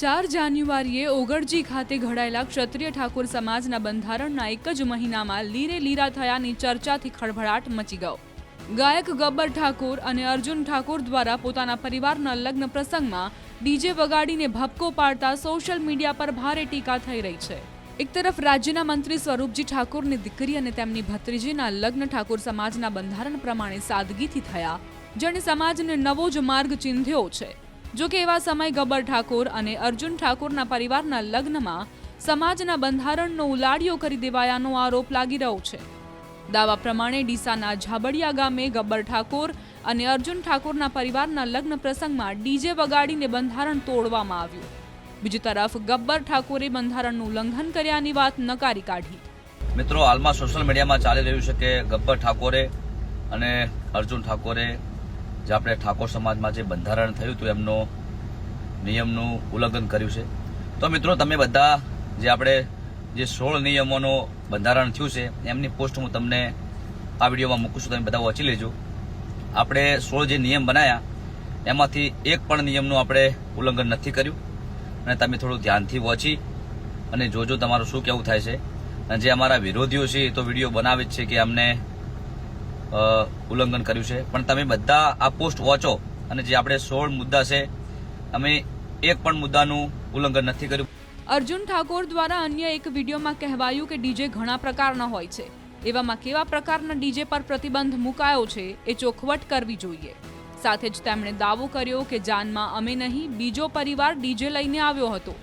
4 જાન્યુઆરીએ ઓગળજી ખાતે ઘડાયેલા ક્ષત્રિય ઠાકોર સમાજના બંધારણના એક જ મહિનામાં લીરે લીરા થયાની ચર્ચાથી ખળભળાટ મચી ગયો. ગાયક ગબ્બર ઠાકોર અને અર્જુન ઠાકોર દ્વારા પોતાના પરિવારના લગ્ન પ્રસંગમાં ડીજે વગાડીને ભપકો પાડતા સોશિયલ મીડિયા પર ભારે ટીકા થઈ રહી છે. એક તરફ રાજ્યના મંત્રી સ્વરૂપજી ઠાકોરની દીકરી અને તેમની ભત્રીજીના લગ્ન ઠાકોર સમાજના બંધારણ પ્રમાણે સાદગીથી થયા, જેણે સમાજને નવો જ માર્ગ ચીંધ્યો છે. જો કે એવા સમય ગબ્બર ઠાકોર અને અર્જુન ઠાકોરના પરિવારના લગ્નમાં સમાજના બંધારણનો ઉલાડિયો કરી દેવાયાનો આરોપ લાગી રહ્યો છે. દાવા પ્રમાણે ડીસાના ઝાબડિયા ગામે ગબ્બર ઠાકોર અને અર્જુન ઠાકોરના પરિવારના લગ્ન પ્રસંગમાં ડીજે વગાડીને બંધારણ તોડવામાં આવ્યું. બીજી તરફ ગબ્બર ઠાકોરે બંધારણનું ઉલ્લંઘન કર્યાની વાત નકારી કાઢી. મિત્રો, હાલમાં સોશિયલ મીડિયામાં ચાલી રહ્યું છે કે ગબ્બર ઠાકોરે અને અર્જુન ઠાકોરે જે આપણે ઠાકોર સમાજમાં જે બંધારણ થયું હતું એમનો નિયમનું ઉલ્લંઘન કર્યું છે. તો મિત્રો, તમે બધા જે આપણે જે 16 નિયમોનું બંધારણ થયું છે એમની પોસ્ટ હું તમને આ વિડીયોમાં મૂકું છું, તમે બધા વાંચી લેજો. આપણે 16 જે નિયમ બનાવ્યા એમાંથી એક પણ નિયમનું આપણે ઉલ્લંઘન નથી કર્યું, અને તમે થોડું ધ્યાનથી વાંચી અને જોજો તમારું શું કેવું થાય છે. અને જે અમારા વિરોધીઓ છે એ તો વિડીયો બનાવે જ છે કે અમને ઉલ્લંઘન કર્યું છે, પણ તમે બધા આ પોસ્ટ વાંચો અને જે આપણે 16 મુદ્દા છે અમે એક પણ મુદ્દાનું ઉલ્લંઘન નથી કર્યું. અર્જુન ઠાકોર દ્વારા અન્ય એક વિડીયોમાં કહેવાયું કે ડીજે ઘણા પ્રકારના હોય છે, એવામાં કેવા પ્રકારના ડીજે પર પ્રતિબંધ મુકાયો છે એ ચોખવટ કરવી જોઈએ. સાથે જ તેમણે દાવો કર્યો કે જાનમાં અમે નહીં, બીજો પરિવાર ડીજે લઈને આવ્યો હતો.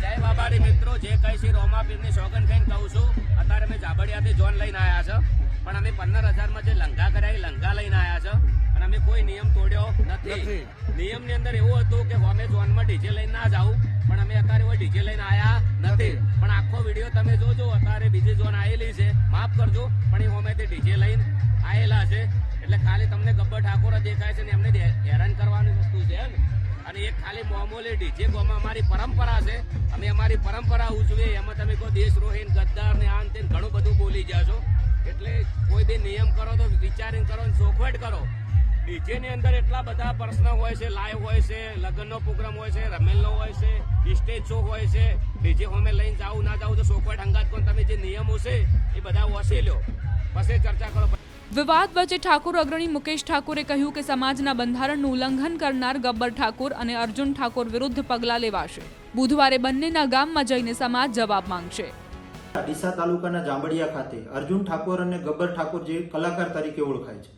જય બાબાડી મિત્રો, જે કઈ છે રોમાપીરની સોગન કહીને કહું છું. અત્યારે અમે ઝાબડિયાથી જોન લઈને આવ્યા છે, પણ અમે 15,000માં જે લંઘા કર્યા એ લંઘા લઈને આવ્યા છે, અને અમે કોઈ નિયમ તોડ્યો નથી. નિયમની અંદર એવું હતું કે અમે જોનમાં ડીજે લઈને ના જાવું, પણ અમે અત્યારે ડીજે લઈને આવ્યા નથી. પણ આખો વિડીયો તમે જોજો, અત્યારે બીજી જોન આવેલી છે, માફ કરજો, પણ એ અમે ડીજે લઈને આવેલા છે. એટલે ખાલી તમને ગબ્બર ઠાકોર દેખાય છે ને એમને હેરાન કરવાની વસ્તુ છે ને. અને એક ખાલી મામૂલી ડીજે ગોમાં અમારી પરંપરા છે, અમે અમારી પરંપરા ઉજવીએ, એમાં તમે કોઈ દેશદ્રોહી ગદ્દાર ને આન તેન ઘણું બધું બોલી જાશો. એટલે કોઈ બી નિયમ કરો તો વિચારીને કરો, ચોખવટ કરો. ડીજે ની અંદર એટલા બધા પ્રશ્ન હોય છે, લાઈવ હોય છે, લગ્નનો પ્રોગ્રામ હોય છે, રમેલનો હોય છે, સ્ટેજ શો હોય છે. ડીજે હોમે લઈને જાવું ના જાવું તો ચોખવટ હંગાત કોણ તમે જે નિયમો છે એ બધા વાંચી લો, પછી ચર્ચા કરો. વિવાદ વચ્ચે ઠાકોર અગ્રણી મુકેશ ઠાકોરે કહ્યું કે સમાજના બંધારણનું ઉલ્લંઘન કરનાર ગબ્બર ઠાકોર અને અર્જુન ઠાકોર વિરુદ્ધ પગલાં લેવાશે. બુધવારે બંનેના ગામમાં જઈને સમાજ જવાબ માંગશે. ડીસા તાલુકાના જાંબડિયા ખાતે અર્જુન ઠાકોર અને ગબ્બર ઠાકોર જે કલાકાર તરીકે ઓળખાય છે,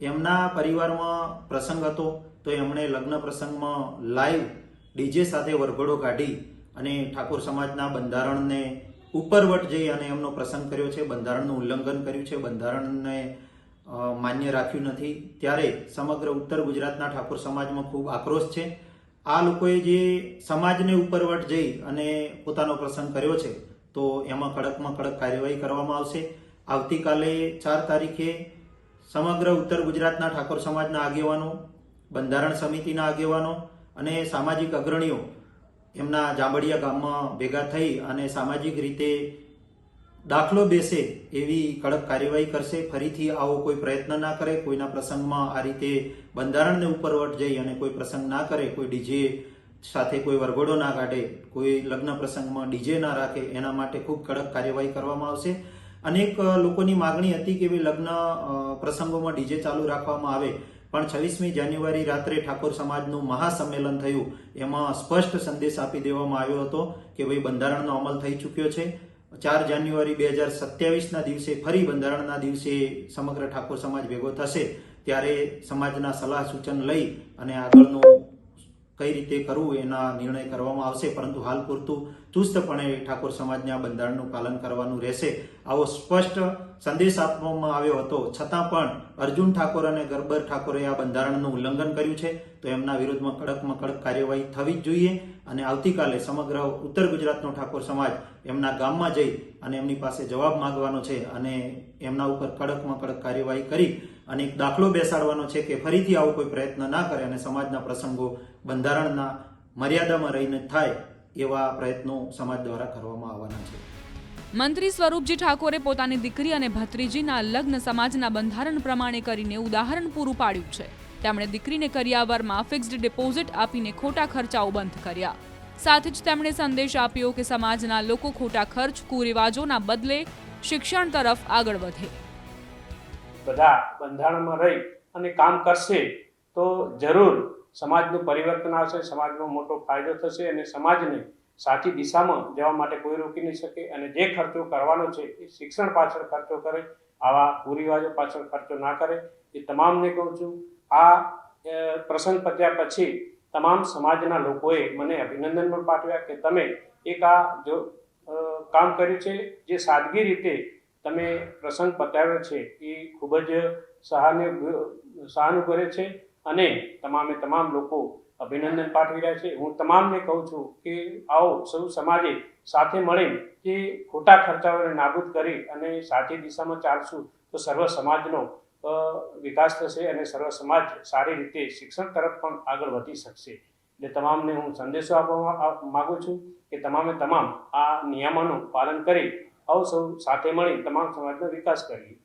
એમના પરિવારમાં પ્રસંગ હતો, તો એમણે લગ્ન પ્રસંગમાં લાઈવ ડીજે સાથે વરઘોડો કાઢી અને ઠાકોર સમાજના બંધારણને ઉપરવટ જઈ અને એમનો પ્રસંગ કર્યો છે, બંધારણનું ઉલ્લંઘન કર્યું છે, બંધારણને માન્ય રાખ્યું નથી. ત્યારે સમગ્ર ઉત્તર ગુજરાતના ઠાકોર સમાજમાં ખૂબ આક્રોશ છે. આ લોકોએ જે સમાજને ઉપરવટ જઈ અને પોતાનો પ્રસંગ કર્યો છે, તો એમાં કડકમાં કડક કાર્યવાહી કરવામાં આવશે. આવતીકાલે 4 તારીખે સમગ્ર ઉત્તર ગુજરાતના ઠાકોર સમાજના આગેવાનો, બંધારણ સમિતિના આગેવાનો અને સામાજિક અગ્રણીઓ એમના જાંબડિયા ગામમાં ભેગા થઈ અને સામાજિક રીતે દાખલો બેસે એવી કડક કાર્યવાહી કરશે. ફરીથી આવો કોઈ પ્રયત્ન ના કરે, કોઈના પ્રસંગમાં આ રીતે બંધારણને ઉપરવટ જઈ અને કોઈ પ્રસંગ ના કરે, કોઈ ડીજે સાથે કોઈ વરઘોડો ના કાઢે, કોઈ લગ્ન પ્રસંગમાં ડીજે ના રાખે, એના માટે ખૂબ કડક કાર્યવાહી કરવામાં આવશે. અનેક લોકોની માગણી હતી કે લગ્ન પ્રસંગોમાં ડીજે ચાલુ રાખવામાં આવે, પણ 26મી જાન્યુઆરી રાત્રે ઠાકોર સમાજનું મહાસંમેલન થયું, એમાં સ્પષ્ટ સંદેશ આપી દેવામાં આવ્યો હતો કે ભાઈ બંધારણનો અમલ થઈ ચૂક્યો છે. 4 જાન્યુઆરી 2027ના દિવસે ફરી બંધારણના દિવસે સમગ્ર ઠાકોર સમાજ ભેગો થશે, ત્યારે સમાજના સલાહ સૂચન લઈ અને આગળનું કઈ રીતે કરવું એના નિર્ણય કરવામાં આવશે. પરંતુ હાલ પૂરતું ચુસ્તપણે ઠાકોર સમાજને આ બંધારણનું પાલન કરવાનું રહેશે, આવો સ્પષ્ટ સંદેશ આપવામાં આવ્યો હતો. છતાં પણ અર્જુન ઠાકોર અને ગબ્બર ઠાકોરે આ બંધારણનું ઉલ્લંઘન કર્યું છે, તો એમના વિરોધમાં કડકમાં કડક કાર્યવાહી થવી જ જોઈએ. અને આવતીકાલે સમગ્ર ઉત્તર ગુજરાતનો ઠાકોર સમાજ એમના ગામમાં જઈ અને એમની પાસે જવાબ માંગવાનો છે અને એમના ઉપર કડકમાં કડક કાર્યવાહી કરી અને એક દાખલો બેસાડવાનો છે કે ફરીથી આવો કોઈ પ્રયત્ન ના કરે અને સમાજના પ્રસંગો બંધારણના મર્યાદામાં રહીને થાય, એવા પ્રયત્નો સમાજ દ્વારા કરવામાં આવવાના છે. મંત્રી સ્વરૂપજી ઠાકોરે પોતાની દીકરી અને ભત્રીજીના લગ્ન સમાજના બંધારણ પ્રમાણે કરીને ઉદાહરણ પૂરું પાડ્યું છે. તેમણે દીકરીને કરિયાવરમાં ફિક્સ્ડ ડિપોઝિટ આપીને ખોટા ખર્ચાઓ બંધ કર્યા. સાથે જ તેમણે સંદેશ આપ્યો કે સમાજના લોકો ખોટા ખર્ચ કુરિવાજોના બદલે શિક્ષણ તરફ આગળ વધે. બધા બંધારણમાં રહી અને કામ કરશે તો જરૂર સમાજનું પરિવર્તન આવશે, સમાજનો મોટો ફાયદો થશે અને સમાજને સાચી દિશામાં જવા માટે કોઈ રોકી નહીં શકે. અને જે ખર્ચો કરવાનો છે એ શિક્ષણ પાછળ ખર્ચો કરે, આવા કુરિવાજો પાછળ ખર્ચો ના કરે. એ તમામને કહું છું. આ પ્રસંગ પત્યા પછી તમામ સમાજના લોકોએ મને અભિનંદન પણ પાઠવ્યા કે તમે એક આ જો કામ કર્યું છે, જે સાદગી રીતે તમે પ્રસંગ પતાવ્યો છે એ ખૂબ જ સહાનુભૂતિ છે અને તમામ લોકો અભિનંદન પાઠવી રહ્યા છે. હું તમામને કહું છું કે આવો સૌ સમાજે સાથે મળીને જે ખોટા ખર્ચાઓને નાબૂદ કરી અને સાચી દિશામાં ચાલશું તો સર્વ સમાજનો વિકાસ થશે અને સર્વ સમાજ સારી રીતે શિક્ષણ તરફ પણ આગળ વધી શકશે. એટલે તમામને હું સંદેશો આપવા માગું છું કે તમામ આ નિયમોનું પાલન કરી આવો સૌ સાથે મળી તમામ સમાજનો વિકાસ કરીએ.